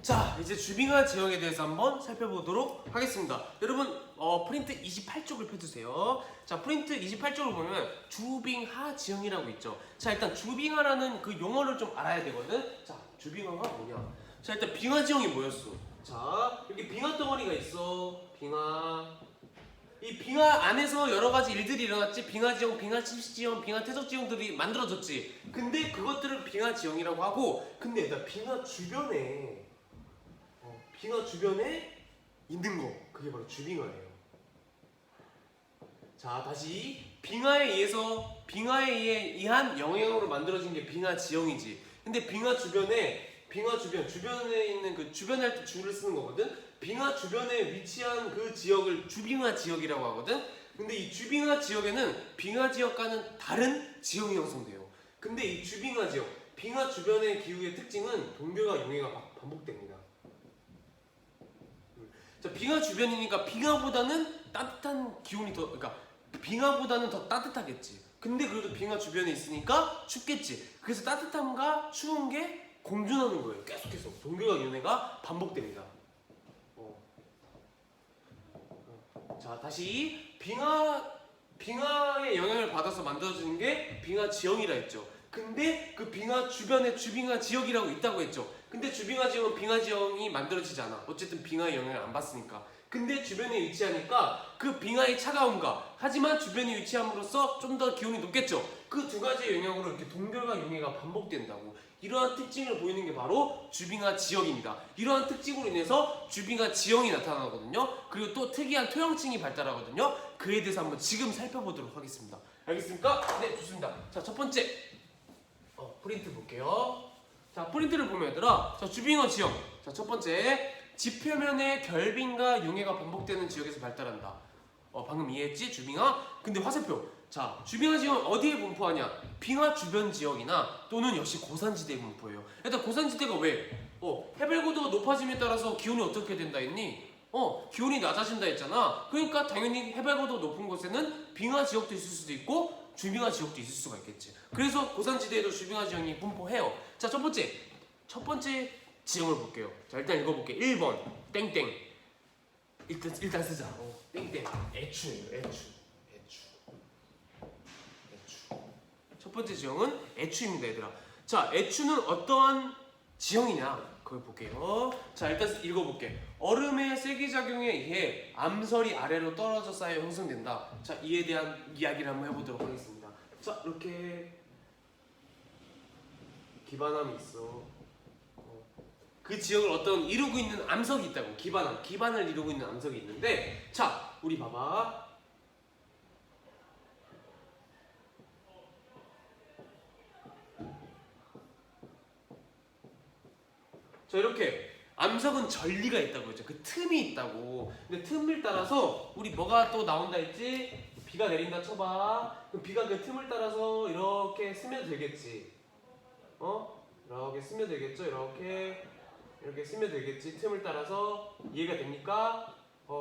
자, 이제 주빙하 지형에 대해서 한번 살펴보도록 하겠습니다. 여러분, 프린트 28쪽을 펴주세요. 자, 프린트 28쪽을 보면 주빙하 지형이라고 있죠. 자, 일단 주빙하라는 그 용어를 좀 알아야 되거든. 자, 주빙하가 뭐냐? 자, 일단 빙하 지형이 뭐였어? 자, 여기 빙하 덩어리가 있어. 빙하. 이 빙하 안에서 여러 가지 일들이 일어났지. 빙하 지형, 빙하 침식 지형, 빙하 퇴적 지형들이 만들어졌지. 근데 그것들을 빙하 지형이라고 하고, 근데 일단 빙하 주변에 있는 거, 그게 바로 주빙하예요. 자, 다시 빙하에 의한 영향으로 만들어진 게 빙하 지형이지. 근데 빙하 주변에 있는 그 주변에 할 때 주를 쓰는 거거든. 빙하 주변에 위치한 그 지역을 주빙하 지역이라고 하거든. 근데 이 주빙하 지역에는 빙하 지역과는 다른 지형이 형성돼요. 근데 이 주빙하 지역, 빙하 주변의 기후의 특징은 동결과 용해가 반복됩니다. 자, 빙하 주변이니까 빙하보다는 따뜻한 기온이 그러니까 빙하보다는 더 따뜻하겠지. 근데 그래도 빙하 주변에 있으니까 춥겠지. 그래서 따뜻함과 추운 게 공존하는 거예요. 계속해서 동결과 연해가 반복됩니다. 자, 다시 빙하의 영향을 받아서 만들어지는 게 빙하 지형이라 했죠. 근데 그 빙하 주변에 주빙하 지역이라고 있다고 했죠. 근데 주빙하 지역은 빙하 지형이 만들어지지 않아. 어쨌든 빙하의 영향을 안 받으니까. 근데 주변에 위치하니까 그 빙하의 차가움과 하지만 주변에 위치함으로써 좀 더 기온이 높겠죠. 그 두 가지의 영향으로 이렇게 동결과 용해가 반복된다고. 이러한 특징을 보이는 게 바로 주빙하 지역입니다. 이러한 특징으로 인해서 주빙하 지형이 나타나거든요. 그리고 또 특이한 토양층이 발달하거든요. 그에 대해서 한번 지금 살펴보도록 하겠습니다. 알겠습니까? 네, 좋습니다. 자, 첫 번째 프린트 볼게요. 자, 프린트를 보면 얘들아, 자, 주빙하 지형. 자, 첫 번째, 지표면의 결빙과 용해가 반복되는 지역에서 발달한다. 방금 이해했지? 주빙하. 근데 화살표. 자, 주빙하 지형은 어디에 분포하냐? 빙하 주변 지역이나 또는 역시 고산지대에 분포해요. 일단 고산지대가 왜? 해발고도가 높아짐에 따라서 기온이 어떻게 된다 했니? 기온이 낮아진다 했잖아. 그러니까 당연히 해발고도가 높은 곳에는 빙하 지역도 있을 수도 있고 주빙하 지역도 있을 수가 있겠지. 그래서 고산지대에도 주빙하 지형이 분포해요. 자, 첫 번째 지형을 볼게요. 자, 일단 읽어볼게. 1번 땡땡. 일단 쓰자. 땡땡. 애추예요. 애추. 첫 번째 지형은 애추입니다, 얘들아. 자, 애추는 어떠한 지형이냐? 그걸 볼게요. 자, 일단 읽어볼게. 얼음의 세기작용에 의해 암설이 아래로 떨어져 쌓여 형성된다. 자, 이에 대한 이야기를 한번 해보도록 하겠습니다. 자, 이렇게 기반함이 있어. 그 지역을 어떤 이루고 있는 암석이 있다고. 기반을 이루고 있는 암석이 있는데, 자, 우리 봐봐. 자, 이렇게 암석은 전리가 있다고 했죠. 그 틈이 있다고. 근데 틈을 따라서 우리 뭐가 또 나온다 했지? 비가 내린다 쳐봐. 그럼 비가 그 틈을 따라서 이렇게 스며들겠지. 이렇게 스며들겠죠. 이렇게 스며들겠지. 틈을 따라서. 이해가 됩니까?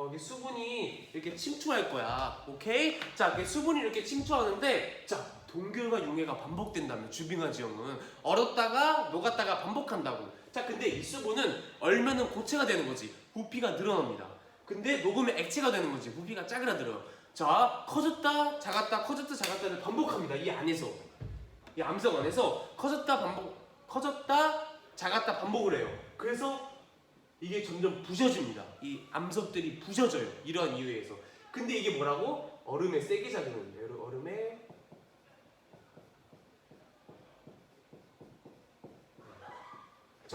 이게 수분이 이렇게 침투할 거야. 오케이? 자, 그 수분이 이렇게 침투하는데, 자, 동결과 용해가 반복된다면 주빙하 지형은 얼었다가 녹았다가 반복한다고. 자, 근데 이 수분은 얼면은 고체가 되는 거지. 부피가 늘어납니다. 근데 녹으면 액체가 되는 거지. 부피가 짜그라들어요. 자, 커졌다 작았다를 반복합니다. 이 안에서, 이 암석 안에서 커졌다 작았다 반복을 해요. 그래서 이게 점점 부셔집니다. 이 암석들이 부셔져요. 이러한 이유에 의해서. 근데 이게 뭐라고? 얼음의 세기 작용인데요.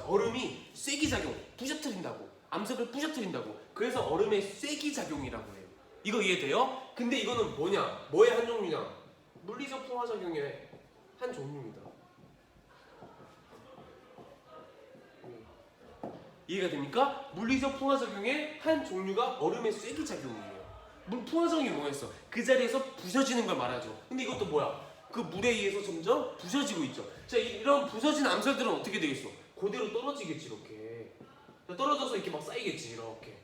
얼음이 쐐기작용, 부셔뜨린다고. 암석을 부셔뜨린다고. 그래서 얼음의 쐐기작용이라고 해요. 이거 이해돼요? 근데 이거는 뭐냐? 뭐의 한 종류냐? 물리적 풍화작용의 한 종류입니다. 이해가 됩니까? 물리적 풍화작용의 한 종류가 얼음의 쐐기작용이에요. 물 풍화작용이 뭐였어? 그 자리에서 부서지는 걸 말하죠. 근데 이것도 뭐야? 그 물에 의해서 점점 부서지고 있죠. 자, 이런 부서진 암석들은 어떻게 되겠어? 그대로 떨어지겠지. 이렇게 떨어져서 이렇게 막 쌓이겠지. 이렇게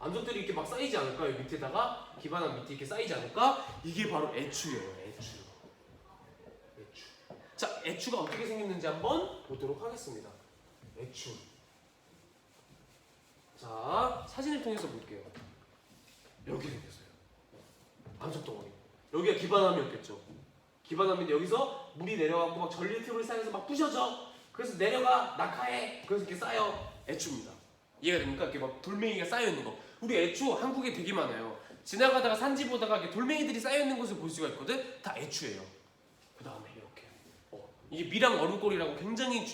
암석들이 이렇게 막 쌓이지 않을까? 여기 밑에다가 기반함 밑에 이렇게 쌓이지 않을까? 이게 바로 애추예요. 애추. 자, 애추가 어떻게 생겼는지 한번 보도록 하겠습니다. 애추. 자, 사진을 통해서 볼게요. 이렇게 생겼어요. 암석덩어리. 여기가 기반함이었겠죠. 기반함인데 여기서 물이 내려가고 막 전리 틈을 쌓여서 막 부셔져. 그래서 내려가 낙하해. 그래서 이렇게 쌓여. 애추입니다. 이해가 됩니까? 이렇게 막 돌멩이가 쌓여 있는 거. 우리 애추 한국에 되게 많아요. 지나가다가 산지 보다가 이렇게 돌멩이들이 쌓여 있는 것을 볼 수가 있거든. 다 애추예요. 그 다음에 이렇게. 이게 미랑 얼음골이라고 굉장히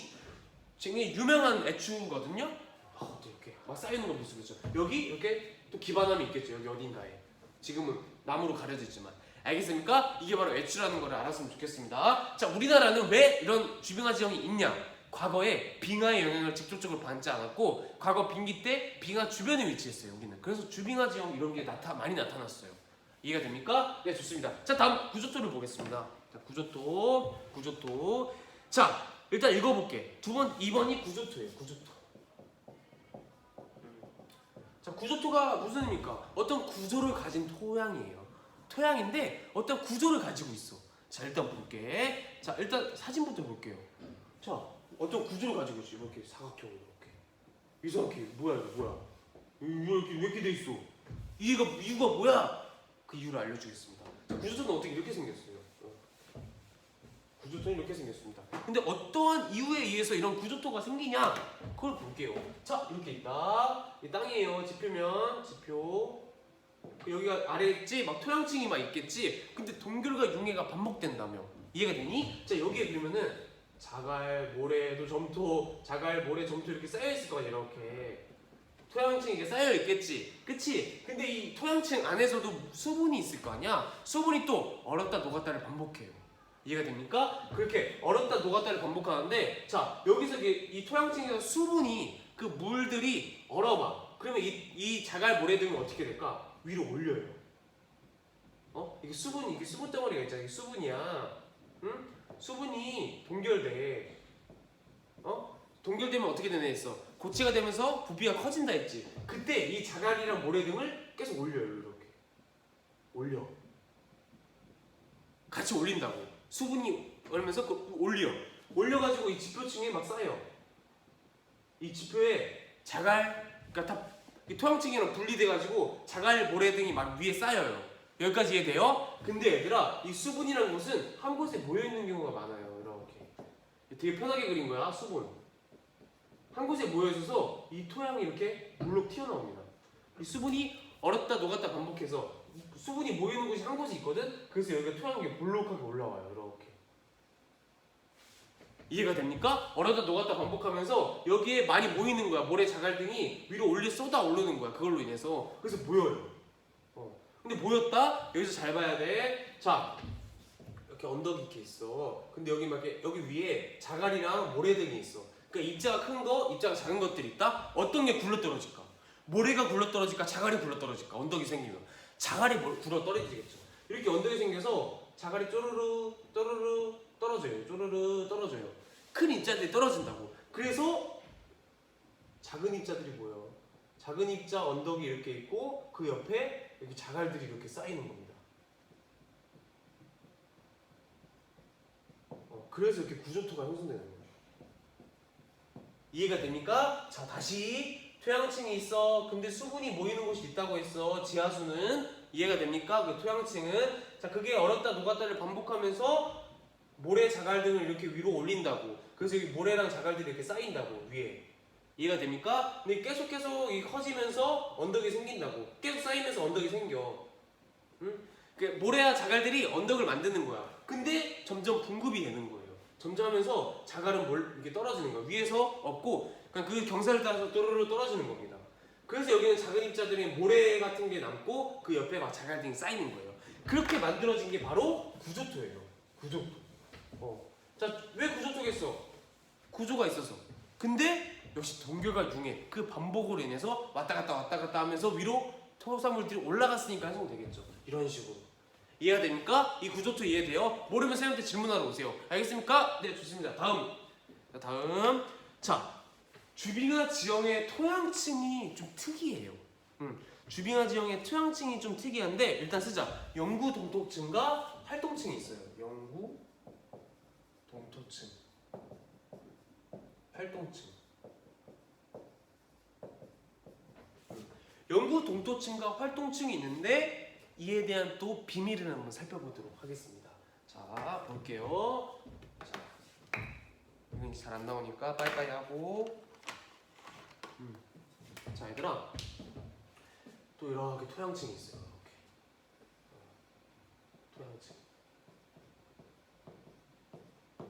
유명한 애추거든요. 또 이렇게 막 쌓여 있는 거 볼 수가 있죠. 여기 이렇게 또 기반함이 있겠죠. 여기 어딘가에. 지금은 나무로 가려져 있지만. 알겠습니까? 이게 바로 애추라는 걸 알았으면 좋겠습니다. 자, 우리나라는 왜 이런 주빙하 지형이 있냐? 과거에 빙하의 영향을 직접적으로 받지 않았고 과거 빙기 때 빙하 주변에 위치했어요. 우리는. 그래서 주빙하 지형 이런 게 많이 나타났어요. 이해가 됩니까? 네, 좋습니다. 자, 다음 구조토를 보겠습니다. 자, 구조토. 자, 일단 읽어볼게. 2번이 구조토예요. 구조토. 자, 구조토가 무슨 의미입니까? 어떤 구조를 가진 토양이에요. 토양인데 어떤 구조를 가지고 있어. 자, 일단 볼게. 자, 일단 사진부터 볼게요. 자, 어떤 구조를 가지고 있어. 이렇게 사각형으로 이렇게. 이상하게 뭐야 이거 뭐야? 왜 이렇게 돼 있어? 이유가 뭐야? 그 이유를 알려주겠습니다. 자, 구조토는 어떻게 이렇게 생겼어요? 구조토는 이렇게 생겼습니다. 근데 어떠한 이유에 의해서 이런 구조토가 생기냐? 그걸 볼게요. 자, 이렇게 있다. 이 땅이에요. 지표면 지표. 여기가 아래 있지? 막 토양층이 막 있겠지? 근데 동결과 융해가 반복된다며. 이해가 되니? 자, 여기에 그러면은 자갈, 모래도 점토, 자갈, 모래, 점토 이렇게 쌓여 있을 거 아니야. 이렇게 토양층이 이렇게 쌓여 있겠지? 그치? 근데 이 토양층 안에서도 수분이 있을 거 아니야? 수분이 또 얼었다 녹았다를 반복해요. 이해가 됩니까? 그렇게 얼었다 녹았다를 반복하는데, 자, 여기서 이 토양층에서 수분이 그 물들이 얼어봐. 그러면 이 자갈, 모래 등이 어떻게 될까? 위로 올려요. 이게 수분 덩어리가 있잖아. 이게 수분이야. 응? 수분이 동결돼. 동결되면 어떻게 되나 했어. 고치가 되면서 부피가 커진다 했지. 그때 이 자갈이랑 모래 등을 계속 올려요. 이렇게 올려. 같이 올린다고. 수분이 얼면서 올려가지고 이 지표층에 막 쌓여. 이 지표에 자갈, 그러니까 다 토양층이랑 분리돼가지고 자갈, 모래 등이 막 위에 쌓여요. 여기까지 이해돼요? 근데 얘들아, 이 수분이라는 것은 한 곳에 모여있는 경우가 많아요. 이렇게 되게 편하게 그린 거야. 수분 한 곳에 모여있어서 이 토양이 이렇게 물록 튀어나옵니다. 이 수분이 얼었다 녹았다 반복해서 수분이 모이는 곳이 한 곳에 있거든. 그래서 여기가 토양이 볼록하게 올라와요. 이렇게 이해가 됩니까? 얼었다 녹았다 반복하면서 여기에 많이 모이는 거야. 모래, 자갈 등이 위로 쏟아 오르는 거야. 그걸로 인해서. 그래서 모여요. 근데 모였다? 여기서 잘 봐야 돼. 자, 이렇게 언덕이 이렇게 있어. 근데 여기 여기 위에 자갈이랑 모래 등이 있어. 그러니까 입자가 큰 거, 입자가 작은 것들이 있다. 어떤 게 굴러떨어질까? 모래가 굴러떨어질까? 자갈이 굴러떨어질까? 언덕이 생기면 자갈이 굴러떨어지겠죠. 이렇게 언덕이 생겨서 자갈이 쪼르르 떨어져요. 쪼르르 떨어져요. 큰 입자들이 떨어진다고. 그래서 작은 입자들이 모여. 작은 입자 언덕이 이렇게 있고 그 옆에 여기 자갈들이 이렇게 쌓이는 겁니다. 그래서 이렇게 구조토가 형성되는 거예요. 이해가 됩니까? 자, 다시 토양층이 있어. 근데 수분이 모이는 곳이 있다고 했어. 지하수는. 이해가 됩니까? 그 토양층은. 자, 그게 얼었다 녹았다를 반복하면서 모래, 자갈 등을 이렇게 위로 올린다고. 그래서 여기 모래랑 자갈들이 이렇게 쌓인다고 위에. 이해가 됩니까? 근데 계속 이 커지면서 언덕이 생긴다고. 계속 쌓이면서 언덕이 생겨. 응? 모래와 자갈들이 언덕을 만드는 거야. 근데 점점 분급이 되는 거예요. 점점 하면서 자갈은 이렇게 떨어지는 거야. 위에서 없고 그 경사를 따라서 또르르 떨어지는 겁니다. 그래서 여기는 작은 입자들이 모래 같은 게 남고 그 옆에 막 자갈 등이 쌓이는 거예요. 그렇게 만들어진 게 바로 구조토예요. 구조토. 자, 왜 구조토겠어? 구조가 있어서. 근데 역시 동결과 융해 그 반복으로 인해서 왔다 갔다 하면서 위로 토사물들이 올라갔으니까 형성되겠죠. 이런 식으로. 이해가 됩니까? 이 구조토 이해돼요? 모르면 쌤한테 질문하러 오세요. 알겠습니까? 네, 좋습니다. 다음. 자, 주빙하 지형의 토양층이 좀 특이해요. 주빙하 지형의 토양층이 좀 특이한데 일단 쓰자. 영구 동토층과 활동층이 있어요. 영구 동토층, 활동층. 영구 동토층과 활동층이 있는데 이에 대한 또 비밀을 한번 살펴보도록 하겠습니다. 자, 볼게요. 자, 이건 잘 안 나오니까 빨리빨리 하고. 자, 얘들아, 또 이렇게 토양층이 있어요. 이렇게 토양층,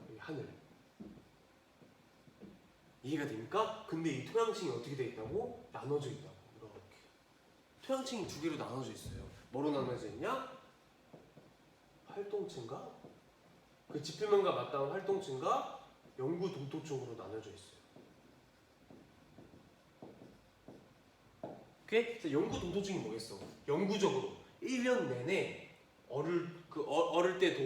여기 하늘. 이해가 됩니까? 근데 이 토양층이 어떻게 돼 있다고? 나눠져 있다고. 이렇게 토양층이 두 개로 나눠져 있어요. 뭐로 나눠져 있냐? 활동층과 그 지표면과 맞닿은 활동층과 영구 동토층으로 나눠져 있어요. 오케이? 그래서 영구 동토층이 뭐겠어? 영구적으로 1년 내내 어릴 때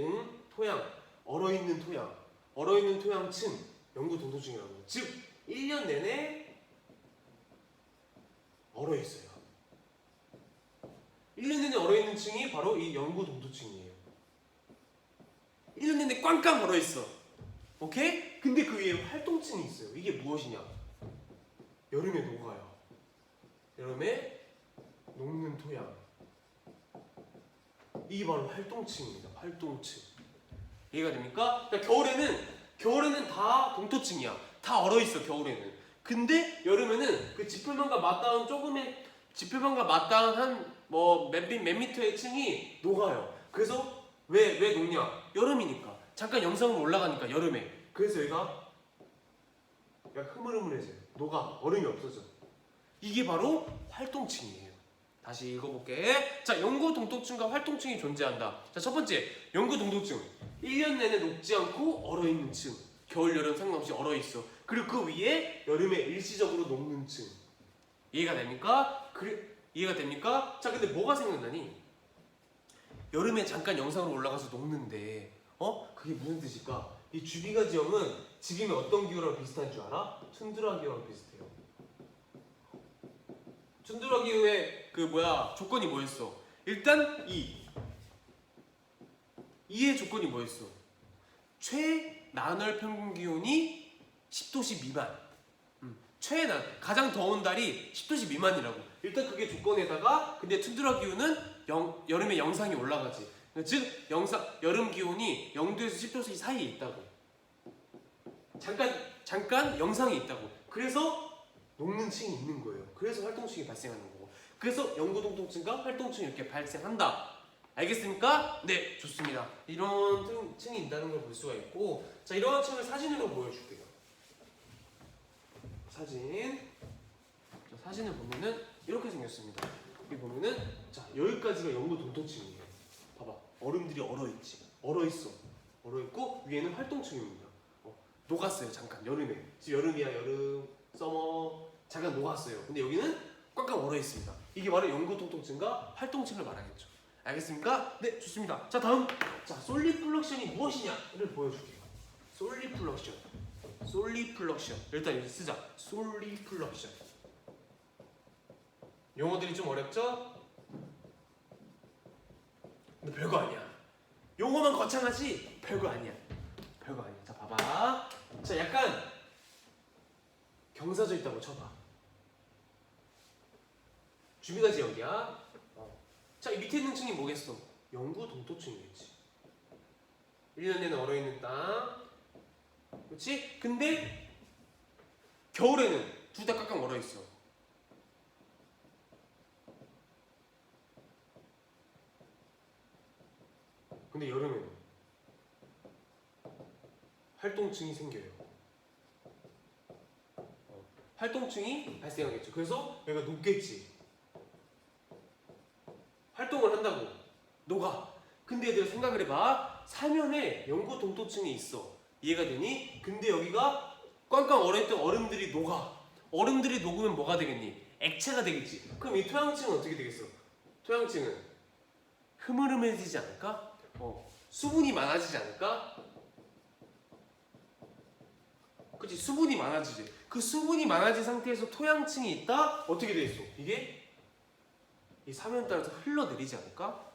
토양, 얼어있는 토양층, 영구 동토층이라고. 즉 1년 내내 얼어있어요. 1년 내내 얼어있는 층이 바로 이 영구 동토층이에요. 1년 내내 꽝꽝 얼어있어. 오케이? 근데 그 위에 활동층이 있어요. 이게 무엇이냐? 여름에 녹아요. 여름에 녹는 토양. 이게 바로 활동층입니다. 활동층. 이해가 됩니까? 그러니까 겨울에는 다 동토층이야. 다 얼어있어, 겨울에는. 근데 여름에는 그 지표면과 맞닿은 지표면과 맞닿은 한 몇 미터의 층이 녹아요. 그래서 왜 녹냐? 여름이니까. 잠깐 영상으로 올라가니까 여름에. 그래서 얘가 약간 흐물흐물해져요. 녹아. 얼음이 없어져. 이게 바로 활동층이에요. 다시 읽어볼게. 자, 영구 동토층과 활동층이 존재한다. 자, 첫 번째, 영구 동토층. 1년 내내 녹지 않고 얼어있는 층. 겨울, 여름 상관없이 얼어있어. 그리고 그 위에 여름에 일시적으로 녹는 층. 이해가 됩니까? 이해가 됩니까? 자, 근데 뭐가 생각나니? 여름에 잠깐 영상으로 올라가서 녹는데 그게 무슨 뜻일까? 이 주비가 지형은 지금의 어떤 기후랑 비슷한 줄 알아? 툰드라 기후랑 비슷해요. 툰드라 기후의 조건이 뭐였어? 일단 이의 조건이 뭐였어? 최난월 평균 기온이 10도씨 미만. 가장 더운 달이 10도씨 미만이라고. 일단 그게 조건에다가, 근데 툰드라 기후는 여름에 영상이 올라가지. 즉 여름 기온이 0도에서 10도 사이에 있다고. 잠깐 영상이 있다고. 그래서 녹는 층이 있는 거예요. 그래서 활동층이 발생하는 거고. 그래서 영구 동토층과 활동층이 이렇게 발생한다. 알겠습니까? 네, 좋습니다. 이런 층이 있다는 걸 볼 수가 있고, 자, 이러한 층을 사진으로 보여줄게요. 사진을 보면은 이렇게 생겼습니다. 여기 보면은, 자, 여기까지가 영구 동토층이에요. 봐봐, 얼음들이 얼어있어. 얼어있고 위에는 활동층입니다. 녹았어요. 잠깐 여름에. 지금 여름이야, 여름, 서머. 잠깐 녹았어요. 근데 여기는 꽉꽉 얼어있습니다. 이게 바로 영구 동토층과 활동층을 말하겠죠. 알겠습니까? 네, 좋습니다. 자, 다음. 자, 솔리플럭션이 무엇이냐를 보여줄게요. 솔리플럭션. 일단 여기 쓰자. 솔리플럭션. 용어들이 좀 어렵죠? 근데 별거 아니야. 용어만 거창하지 별거 아니야. 자, 봐봐. 자, 약간 경사져 있다고 쳐봐. 주비가 지역이야. 자, 이 밑에 있는 층이 뭐겠어? 영구 동토층이겠지. 1년 내내 얼어있는 땅. 그렇지? 근데 겨울에는 둘 다 깍깍 얼어있어. 근데 여름에는 활동층이 생겨요. 활동층이 발생하겠죠. 그래서 얘가 녹겠지. 활동을 한다고 녹아. 근데 얘들아 생각을 해봐. 사면에 영구 동토층이 있어. 이해가 되니? 근데 여기가 꽝꽝 얼어있던 얼음들이 녹아. 얼음들이 녹으면 뭐가 되겠니? 액체가 되겠지. 그럼 이 토양층은 어떻게 되겠어? 토양층은 흐물흐물해지지 않을까? 수분이 많아지지 않을까? 그치, 수분이 많아지지. 그 수분이 많아진 상태에서 토양층이 있다? 어떻게 돼 있어? 이게 이 사면 따라서 흘러내리지 않을까?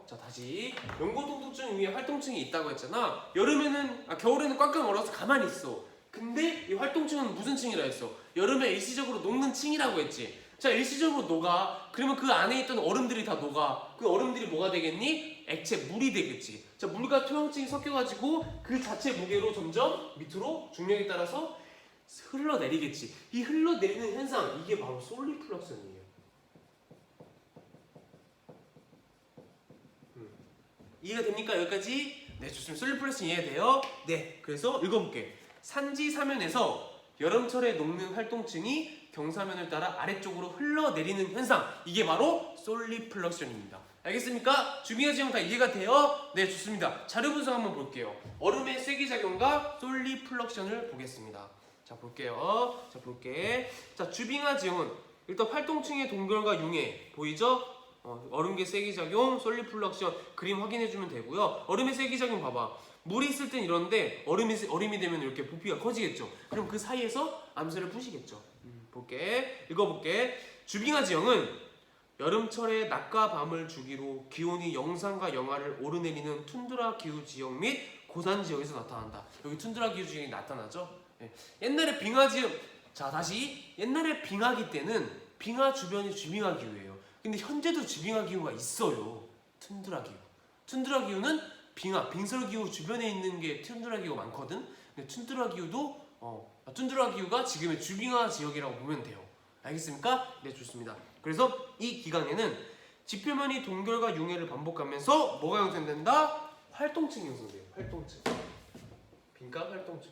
자, 다시. 영구 동토층 위에 활동층이 있다고 했잖아. 겨울에는 꽉꽉 얼어서 가만히 있어. 근데 이 활동층은 무슨 층이라 했어? 여름에 일시적으로 녹는 층이라고 했지. 자, 일시적으로 녹아. 그러면 그 안에 있던 얼음들이 다 녹아. 그 얼음들이 뭐가 되겠니? 액체, 물이 되겠지. 자, 물과 토양층이 섞여가지고 그 자체 무게로 점점 밑으로 중력에 따라서 흘러내리겠지. 이 흘러내리는 현상, 이게 바로 솔리플럭션이에요. 이해가 됩니까? 여기까지? 네, 좋습니다. 솔리플럭션 이해돼요? 네, 그래서 읽어볼게. 산지 사면에서 여름철에 녹는 활동층이 경사면을 따라 아래쪽으로 흘러내리는 현상, 이게 바로 솔리플럭션입니다. 알겠습니까? 주비와 지형 다 이해가 돼요? 네, 좋습니다. 자료 분석 한번 볼게요. 얼음의 쐐기작용과 솔리플럭션을 보겠습니다. 자, 볼게요. 자, 볼게. 자, 주빙하 지형은 일단 활동층의 동결과 융해 보이죠? 얼음계 쐐기작용, 솔리플럭션 그림 확인해주면 되고요. 얼음의 쐐기작용 봐봐. 물이 있을 땐 이런데 얼음이 되면 이렇게 부피가 커지겠죠. 그럼 그 사이에서 암세를 푸시겠죠. 볼게. 읽어볼게. 주빙하 지형은 여름철에 낮과 밤을 주기로 기온이 영상과 영하를 오르내리는 툰드라 기후 지형 및 고산 지역에서 나타난다. 여기 툰드라 기후 지형이 나타나죠. 네. 옛날에 빙하 지형, 자 다시 옛날에 빙하기 때는 빙하 주변이 주빙하 기후예요. 근데 현재도 주빙하 기후가 있어요. 툰드라 기후. 툰드라 기후는 빙설 기후 주변에 있는 게 툰드라 기후가 많거든. 근데 툰드라 기후도 툰드라 기후가 지금의 주빙하 지역이라고 보면 돼요. 알겠습니까? 네, 좋습니다. 그래서 이 기간에는 지표면이 동결과 융해를 반복하면서 뭐가 형성된다? 활동층이 형성돼요. 활동층. 빈가 활동층.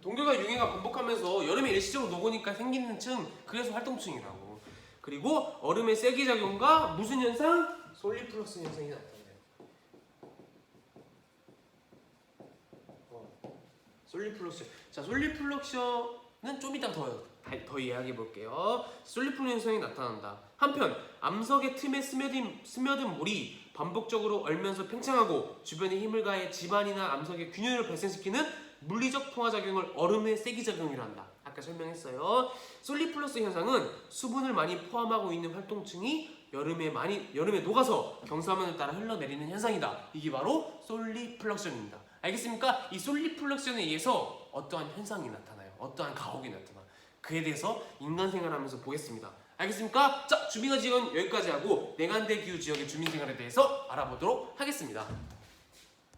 동결과 융해가 반복하면서 여름에 일시적으로 녹으니까 생기는 층, 그래서 활동층이라고. 그리고 얼음의 쐐기작용과 무슨 현상? 솔리플럭션 현상이 나타나요. 솔리플럭션. 자, 솔리플럭션은 좀 이따 더 이야기해 볼게요. 솔리플럭션 현상이 나타난다. 한편 암석의 틈에 스며든 물이 반복적으로 얼면서 팽창하고 주변에 힘을 가해 지반이나 암석의 균열을 발생시키는 물리적 포화작용을 얼음의 쐐기작용이라 한다. 아까 설명했어요. 솔리플럭션 현상은 수분을 많이 포함하고 있는 활동층이 여름에 녹아서 경사면을 따라 흘러내리는 현상이다. 이게 바로 솔리플럭션입니다. 알겠습니까? 이 솔리플럭션에 의해서 어떠한 현상이 나타나요. 어떠한 가옥이 나타나. 그에 대해서 인간 생활하면서 보겠습니다. 알겠습니까? 자, 주빙하 지역은 여기까지 하고 냉한대 기후 지역의 주민 생활에 대해서 알아보도록 하겠습니다.